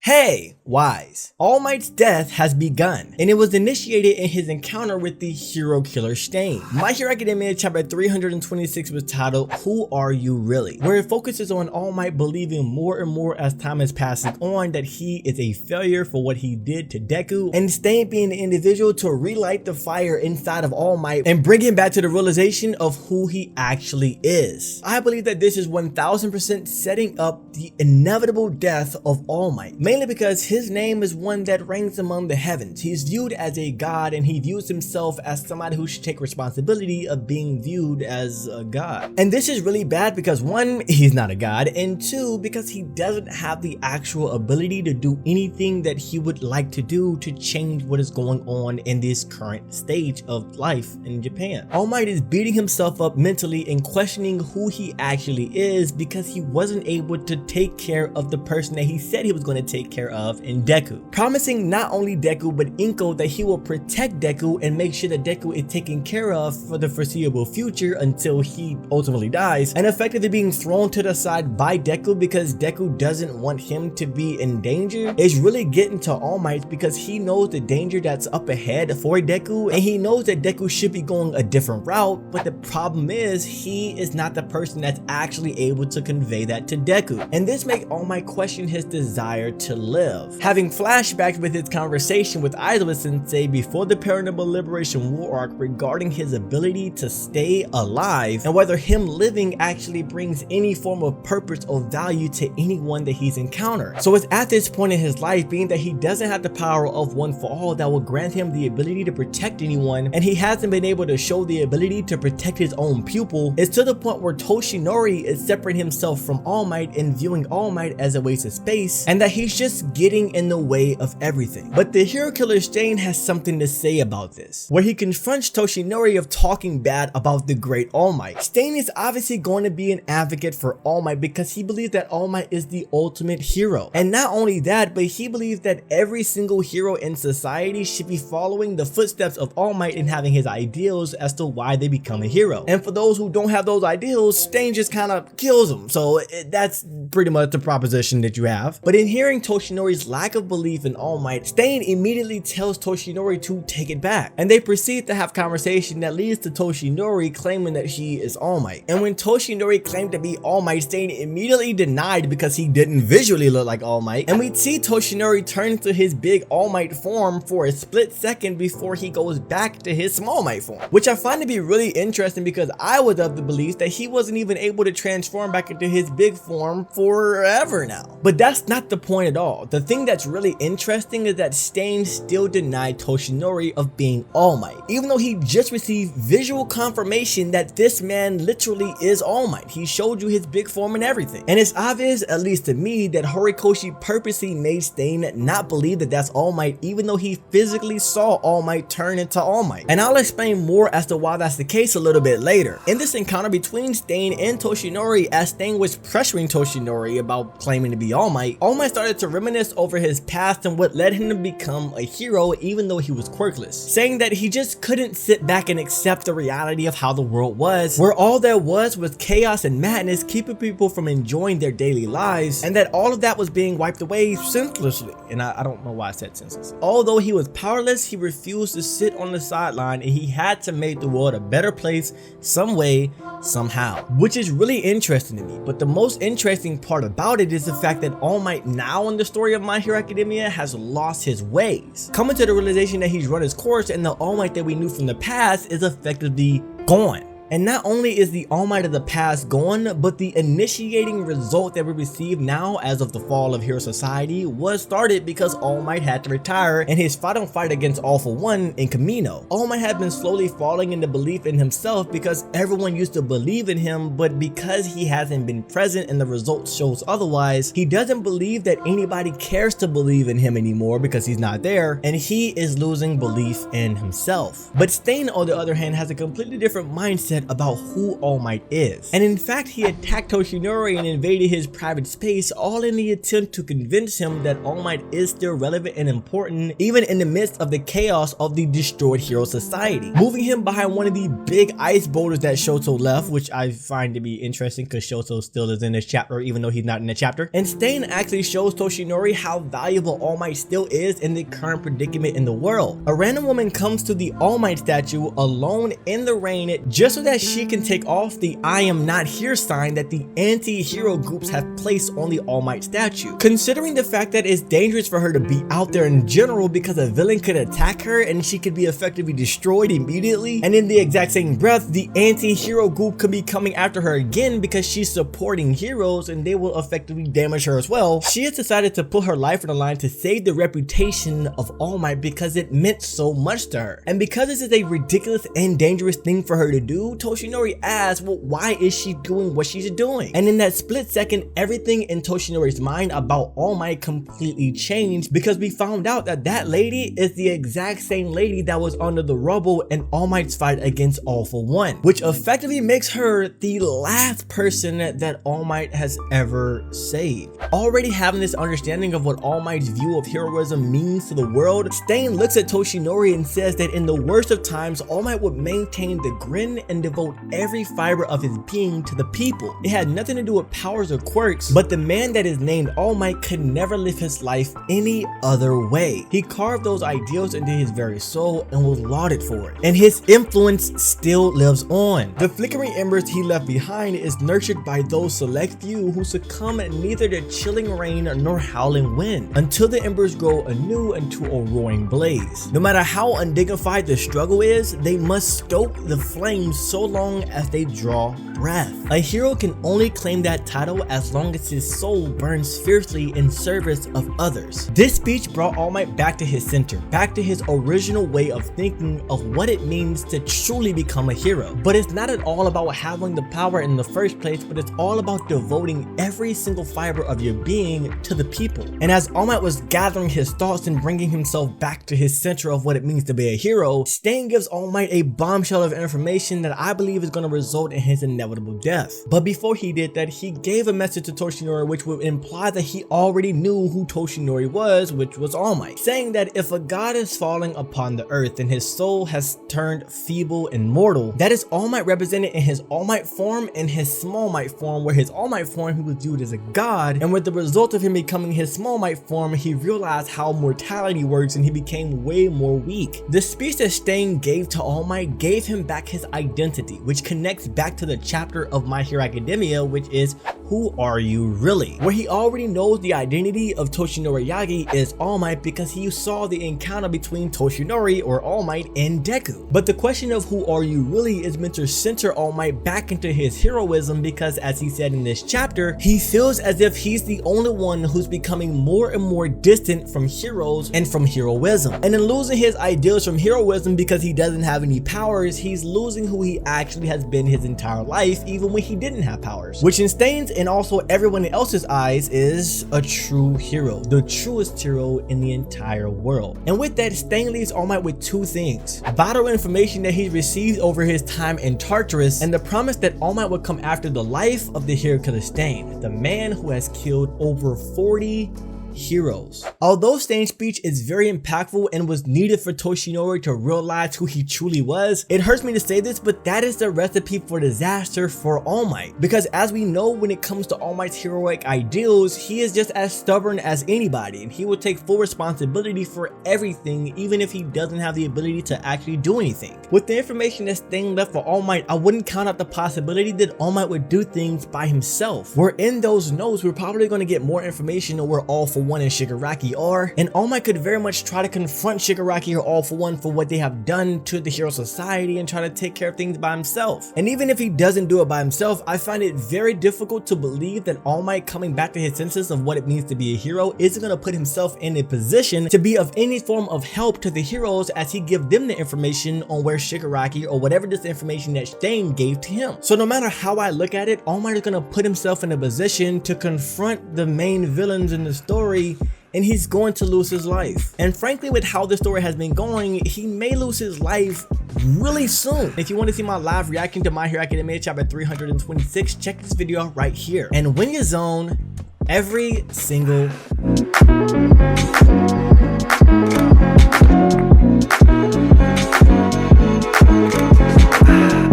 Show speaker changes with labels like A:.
A: Hey, Wyze. All Might's death has begun, and it was initiated in his encounter with the hero killer 𝙬🚘. My Hero Academia chapter 326 was titled, Who Are You Really? Where it focuses on All Might believing more and more as time is passing on that he is a failure for what he did to Deku, and 𝙬🚘 being the individual to relight the fire inside of All Might and bring him back to the realization of who he actually is. I believe that this is 1000% setting up the inevitable death of All Might. Mainly because his name is one that ranks among the heavens. He's viewed as a god, and he views himself as somebody who should take responsibility of being viewed as a god. And this is really bad because one, he's not a god, and two, because he doesn't have the actual ability to do anything that he would like to do to change what is going on in this current stage of life in Japan. All Might is beating himself up mentally and questioning who he actually is because he wasn't able to take care of the person that he said he was going to take care of in Deku, promising not only Deku but Inko that he will protect Deku and make sure that Deku is taken care of for the foreseeable future until he ultimately dies, and effectively being thrown to the side by Deku because Deku doesn't want him to be in danger. Is really getting to All Might because he knows the danger that's up ahead for Deku, and he knows that Deku should be going a different route, but the problem is he is not the person that's actually able to convey that to Deku, and this makes All Might question his desire to live. Having flashbacks with his conversation with Aizawa Sensei before the Paranormal Liberation War arc regarding his ability to stay alive and whether him living actually brings any form of purpose or value to anyone that he's encountered. So it's at this point in his life, being that he doesn't have the power of One for All that will grant him the ability to protect anyone, and he hasn't been able to show the ability to protect his own pupil, it's to the point where 𝚘𝚙𝚢 is separating himself from All Might and viewing All Might as a waste of space, and that he's just getting in the way of everything. But the hero killer 𝙬🚘 has something to say about this, where he confronts 𝚘𝚙𝚢 of talking bad about the great All Might. 𝙬🚘 is obviously going to be an advocate for All Might because he believes that All Might is the ultimate hero. And not only that, but he believes that every single hero in society should be following the footsteps of All Might and having his ideals as to why they become a hero. And for those who don't have those ideals, 𝙬🚘 just kind of kills them. So that's pretty much the proposition that you have. But in hearing 𝚘𝚙𝚢's lack of belief in All Might, 𝙬🚘 immediately tells 𝚘𝚙𝚢 to take it back, and they proceed to have conversation that leads to 𝚘𝚙𝚢 claiming that she is All Might. And when 𝚘𝚙𝚢 claimed to be All Might, 𝙬🚘 immediately denied because he didn't visually look like All Might, and we see 𝚘𝚙𝚢 turn to his big All Might form for a split second before he goes back to his Small Might form, which I find to be really interesting because I was of the belief that he wasn't even able to transform back into his big form forever now. But that's not the point at all. The thing that's really interesting is that 𝙬🚘 still denied 𝚘𝚙𝚢 of being All Might, even though he just received visual confirmation that this man literally is All Might. He showed you his big form and everything. And it's obvious, at least to me, that Horikoshi purposely made 𝙬🚘 not believe that that's All Might, even though he physically saw All Might turn into All Might. And I'll explain more as to why that's the case a little bit later. In this encounter between 𝙬🚘 and 𝚘𝚙𝚢, as 𝙬🚘 was pressuring 𝚘𝚙𝚢 about claiming to be All Might started to reminisce over his past and what led him to become a hero even though he was quirkless, saying that he just couldn't sit back and accept the reality of how the world was, where all there was chaos and madness keeping people from enjoying their daily lives, and that all of that was being wiped away senselessly. And I don't know why I said senselessly. Although he was powerless, he refused to sit on the sideline, and he had to make the world a better place some way, somehow, which is really interesting to me. But the most interesting part about it is the fact that All Might now in the story of My Hero Academia has lost his ways, coming to the realization that he's run his course, and the All Might that we knew from the past is effectively gone. And not only is the All Might of the past gone, but the initiating result that we receive now as of the fall of Hero Society was started because All Might had to retire in his final fight against All for One in Kamino. All Might had been slowly falling into belief in himself because everyone used to believe in him, but because he hasn't been present and the result shows otherwise, he doesn't believe that anybody cares to believe in him anymore because he's not there, and he is losing belief in himself. But 𝙬🚘 on the other hand has a completely different mindset mindset about who All Might is. And in fact, he attacked Toshinori and invaded his private space, all in the attempt to convince him that All Might is still relevant and important, even in the midst of the chaos of the destroyed hero society, moving him behind one of the big ice boulders that Shoto left, which I find to be interesting because Shoto still is in this chapter even though he's not in the chapter. And Stain actually shows Toshinori how valuable All Might still is in the current predicament in the world. A random woman comes to the All Might statue alone in the rain just so that she can take off the "I am not here" sign that the anti-hero groups have placed on the All Might statue, considering the fact that it's dangerous for her to be out there in general because a villain could attack her and she could be effectively destroyed immediately. And in the exact same breath, the anti-hero group could be coming after her again because she's supporting heroes and they will effectively damage her as well. She has decided to put her life on the line to save the reputation of All Might because it meant so much to her. And because this is a ridiculous and dangerous thing for her to do, Toshinori asks, well, why is she doing what she's doing? And in that split second, everything in Toshinori's mind about All Might completely changed, because we found out that that lady is the exact same lady that was under the rubble in All Might's fight against All for One, which effectively makes her the last person that All Might has ever saved. Already having this understanding of what All Might's view of heroism means to the world, Stain looks at Toshinori and says that in the worst of times, All Might would maintain the grin and devote every fiber of his being to the people. It had nothing to do with powers or quirks, but the man that is named All Might could never live his life any other way. He carved those ideals into his very soul and was lauded for it, and his influence still lives on. The flickering embers he left behind is nurtured by those select few who succumb neither to chilling rain nor howling wind, until the embers grow anew into a roaring blaze. No matter how undignified the struggle is, they must stoke the flames so long as they draw breath. A hero can only claim that title as long as his soul burns fiercely in service of others. This speech brought All Might back to his center, back to his original way of thinking of what it means to truly become a hero. But it's not at all about having the power in the first place, but it's all about devoting every single fiber of your being to the people. And as All Might was gathering his thoughts and bringing himself back to his center of what it means to be a hero, Stain gives All Might a bombshell of information that I believe is going to result in his inevitable death. But before he did that, he gave a message to Toshinori which would imply that he already knew who Toshinori was, which was All Might, saying that if a god is falling upon the earth and his soul has turned feeble and mortal, that is All Might represented in his All Might form and his Small Might form, where his All Might form he was viewed as a god, and with the result of him becoming his Small Might form, he realized how mortality works and he became way more weak. The speech that Stain gave to All Might gave him back his identity, which connects back to the chapter of My Hero Academia, which is Who Are You Really?, where he already knows the identity of Toshinori Yagi is All Might because he saw the encounter between Toshinori or All Might and Deku. But the question of who are you really is meant to center All Might back into his heroism, because as he said in this chapter, he feels as if he's the only one who's becoming more and more distant from heroes and from heroism. And in losing his ideals from heroism because he doesn't have any powers, he's losing who he actually has been his entire life, even when he didn't have powers, which in Stain's and also everyone else's eyes is a true hero, the truest hero in the entire world. And with that, Stain leaves All Might with two things: vital information that he received over his time in Tartarus, and the promise that All Might would come after the life of the hero killer Stain, the man who has killed over 40 heroes. Although Stain's speech is very impactful and was needed for Toshinori to realize who he truly was, it hurts me to say this, but that is the recipe for disaster for All Might. Because as we know, when it comes to All Might's heroic ideals, he is just as stubborn as anybody, and he will take full responsibility for everything, even if he doesn't have the ability to actually do anything. With the information that Stain left for All Might, I wouldn't count out the possibility that All Might would do things by himself. Where in those notes, we're probably going to get more information on where All for One and Shigaraki are, and All Might could very much try to confront Shigaraki or All for One for what they have done to the hero society and try to take care of things by himself. And even if he doesn't do it by himself, I find it very difficult to believe that All Might coming back to his senses of what it means to be a hero isn't going to put himself in a position to be of any form of help to the heroes as he gives them the information on where Shigaraki or whatever this information that Stain gave to him. So no matter how I look at it, All Might is going to put himself in a position to confront the main villains in the story and he's going to lose his life. And frankly, with how the story has been going, he may lose his life really soon. If you want to see my live reaction to My Hero Academia chapter 326, check this video out right here and win your zone every single